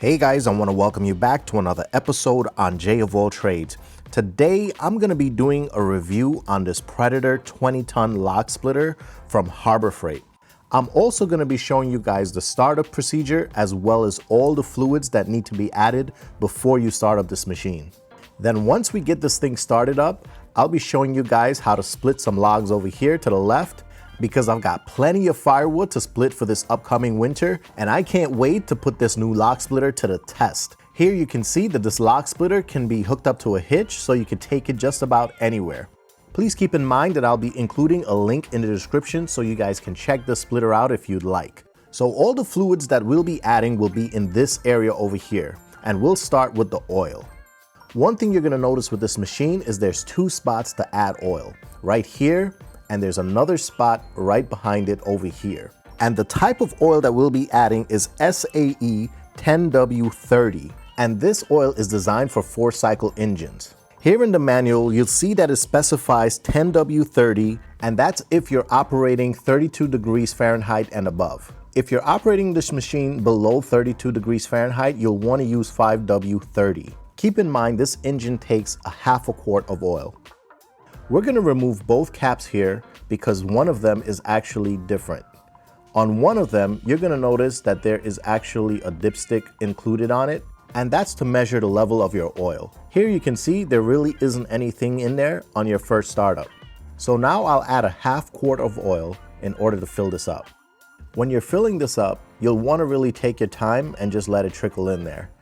Hey guys, I want to welcome you back to another episode on J of All Trades. Today, I'm going to be doing a review on this Predator 20-ton lock splitter from Harbor Freight. I'm also going to be showing you guys the startup procedure as well as all the fluids that need to be added before you start up this machine. Then once we get this thing started up, I'll be showing you guys how to split some logs over here to the left, because I've got plenty of firewood to split for this upcoming winter, and I can't wait to put this new lock splitter to the test. Here you can see that this lock splitter can be hooked up to a hitch, so you can take it just about anywhere. Please keep in mind that I'll be including a link in the description so you guys can check the splitter out if you'd like. So all the fluids that we'll be adding will be in this area over here, and we'll start with the oil. One thing you're gonna notice with this machine is there's two spots to add oil, right here, and there's another spot right behind it over here. And the type of oil that we'll be adding is SAE 10W30, and this oil is designed for 4-cycle engines. Here in the manual, you'll see that it specifies 10W30, and that's if you're operating 32 degrees Fahrenheit and above. If you're operating this machine below 32 degrees Fahrenheit, you'll want to use 5W30. Keep in mind this engine takes a half a quart of oil. We're going to remove both caps here because one of them is actually different. On one of them, you're going to notice that there is actually a dipstick included on it, and that's to measure the level of your oil. Here you can see there really isn't anything in there on your first startup. So now I'll add a half quart of oil in order to fill this up. When you're filling this up, you'll want to really take your time and just let it trickle in there.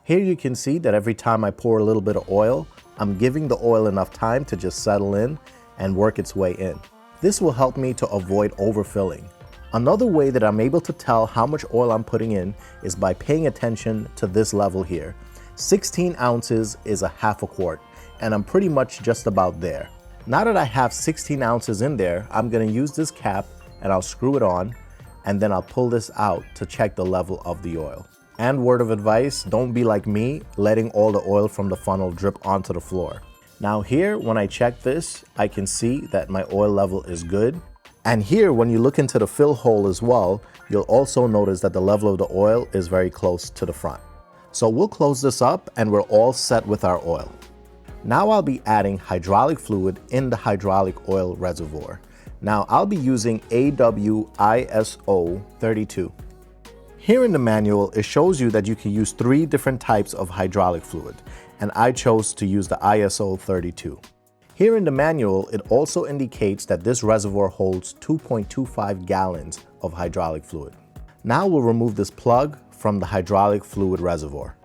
Here you can see that every time I pour a little bit of oil, I'm giving the oil enough time to just settle in and work its way in. This will help me to avoid overfilling. Another way that I'm able to tell how much oil I'm putting in is by paying attention to this level here. 16 ounces is a half a quart, and I'm pretty much just about there. Now that I have 16 ounces in there, I'm going to use this cap and I'll screw it on, and then I'll pull this out to check the level of the oil. And word of advice, don't be like me, letting all the oil from the funnel drip onto the floor. Now here, when I check this, I can see that my oil level is good. And here, when you look into the fill hole as well, you'll also notice that the level of the oil is very close to the front. So we'll close this up and we're all set with our oil. Now I'll be adding hydraulic fluid in the hydraulic oil reservoir. Now I'll be using AW ISO32. Here in the manual, it shows you that you can use 3 different types of hydraulic fluid, and I chose to use the ISO 32. Here in the manual, it also indicates that this reservoir holds 2.25 gallons of hydraulic fluid. Now we'll remove this plug from the hydraulic fluid reservoir.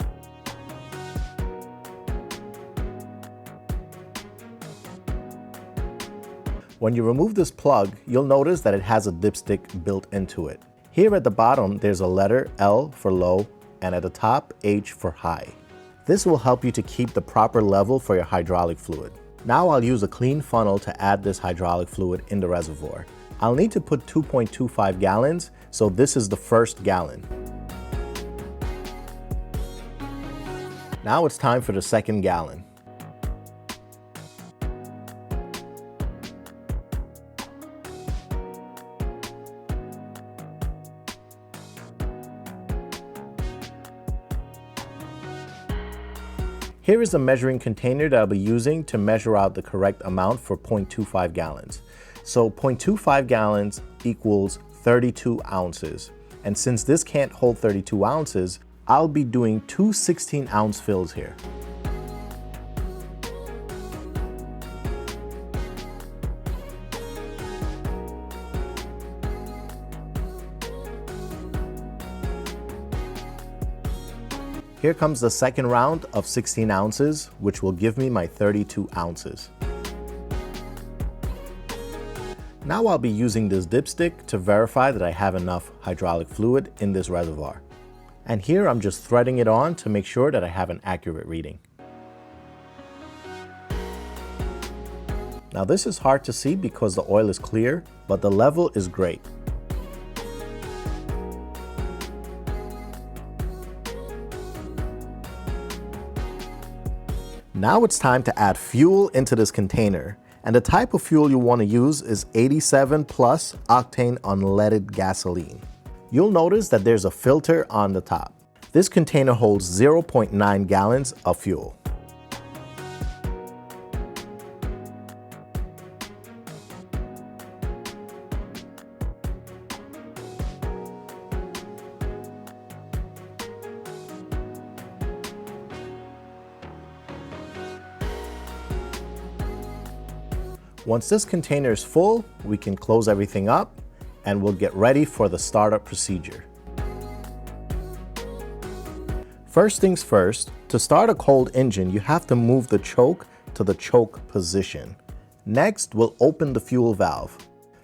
When you remove this plug, you'll notice that it has a dipstick built into it. Here at the bottom, there's a letter L for low, and at the top, H for high. This will help you to keep the proper level for your hydraulic fluid. Now I'll use a clean funnel to add this hydraulic fluid in the reservoir. I'll need to put 2.25 gallons, so this is the first gallon. Now it's time for the second gallon. Here is the measuring container that I'll be using to measure out the correct amount for 0.25 gallons. So 0.25 gallons equals 32 ounces. And since this can't hold 32 ounces, I'll be doing 2 16-ounce fills here. Here comes the second round of 16 ounces, which will give me my 32 ounces. Now I'll be using this dipstick to verify that I have enough hydraulic fluid in this reservoir. And here I'm just threading it on to make sure that I have an accurate reading. Now this is hard to see because the oil is clear, but the level is great. Now it's time to add fuel into this container, and the type of fuel you want to use is 87 plus octane unleaded gasoline. You'll notice that there's a filter on the top. This container holds 0.9 gallons of fuel. Once this container is full, we can close everything up and we'll get ready for the startup procedure. First things first, to start a cold engine, you have to move the choke to the choke position. Next, we'll open the fuel valve.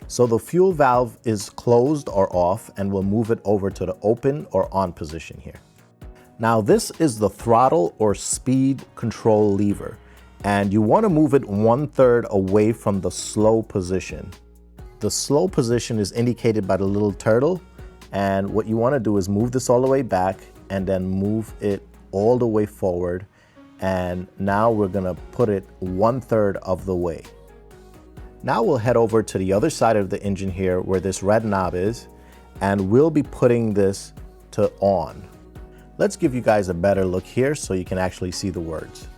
So the fuel valve is closed or off, and we'll move it over to the open or on position here. Now this is the throttle or speed control lever, and you want to move it 1/3 away from the slow position. The slow position is indicated by the little turtle, and what you want to do is move this all the way back and then move it all the way forward, and now we're going to put it 1/3 of the way. Now we'll head over to the other side of the engine here where this red knob is, and we'll be putting this to on. Let's give you guys a better look here so you can actually see the words.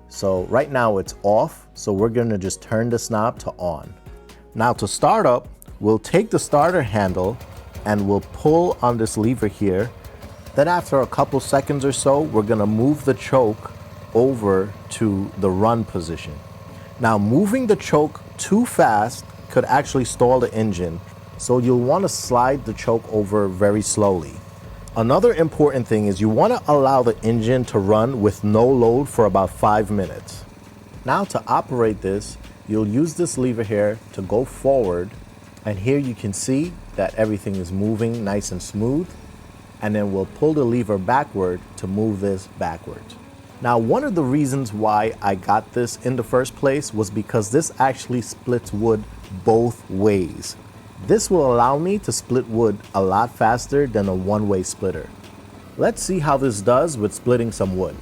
So right now it's off, so we're going to just turn this knob to on. Now to start up, we'll take the starter handle and we'll pull on this lever here. Then after a couple seconds or so, we're going to move the choke over to the run position. Now moving the choke too fast could actually stall the engine, so you'll want to slide the choke over very slowly. Another important thing is you want to allow the engine to run with no load for about 5 minutes. Now to operate this, you'll use this lever here to go forward, and here you can see that everything is moving nice and smooth, and then we'll pull the lever backward to move this backwards. Now one of the reasons why I got this in the first place was because this actually splits wood both ways. This will allow me to split wood a lot faster than a one-way splitter. Let's see how this does with splitting some wood.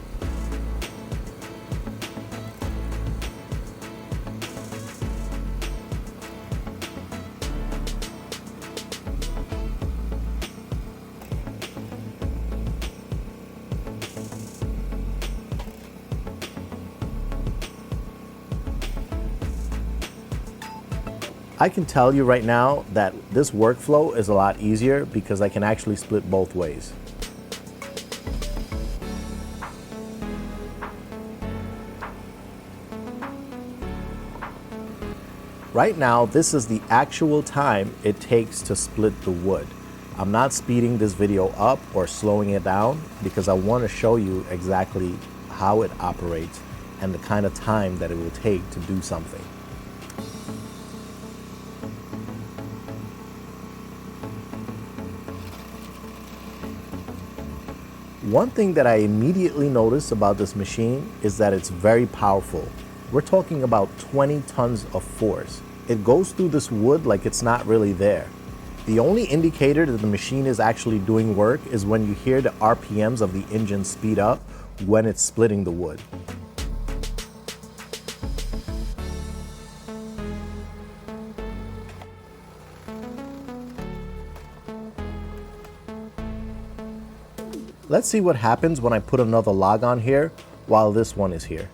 I can tell you right now that this workflow is a lot easier because I can actually split both ways. Right now, this is the actual time it takes to split the wood. I'm not speeding this video up or slowing it down because I want to show you exactly how it operates and the kind of time that it will take to do something. One thing that I immediately noticed about this machine is that it's very powerful. We're talking about 20 tons of force. It goes through this wood like it's not really there. The only indicator that the machine is actually doing work is when you hear the RPMs of the engine speed up when it's splitting the wood. Let's see what happens when I put another log on here while this one is here.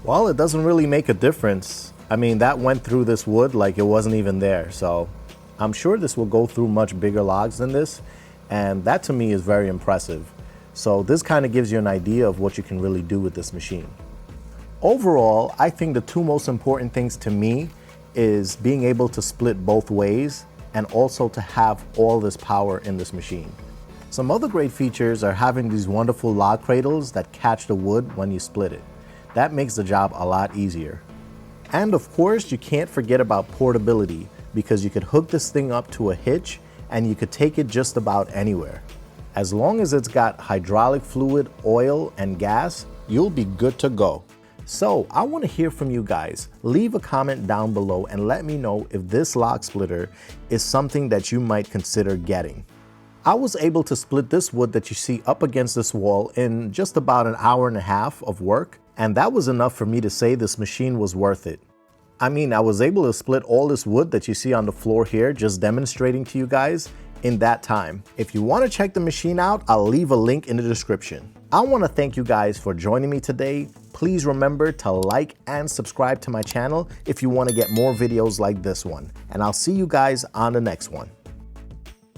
Well, it doesn't really make a difference. I mean, that went through this wood like it wasn't even there. So I'm sure this will go through much bigger logs than this. And that to me is very impressive. So this kind of gives you an idea of what you can really do with this machine. Overall, I think the two most important things to me is being able to split both ways and also to have all this power in this machine. Some other great features are having these wonderful log cradles that catch the wood when you split it. That makes the job a lot easier. And of course, you can't forget about portability because you could hook this thing up to a hitch and you could take it just about anywhere. As long as it's got hydraulic fluid, oil, and gas, you'll be good to go. So I want to hear from you guys. Leave a comment down below and let me know if this log splitter is something that you might consider getting. I was able to split this wood that you see up against this wall in just about an hour and a half of work. And that was enough for me to say this machine was worth it. I mean, I was able to split all this wood that you see on the floor here, just demonstrating to you guys in that time. If you want to check the machine out, I'll leave a link in the description. I want to thank you guys for joining me today. Please remember to like and subscribe to my channel if you want to get more videos like this one. And I'll see you guys on the next one.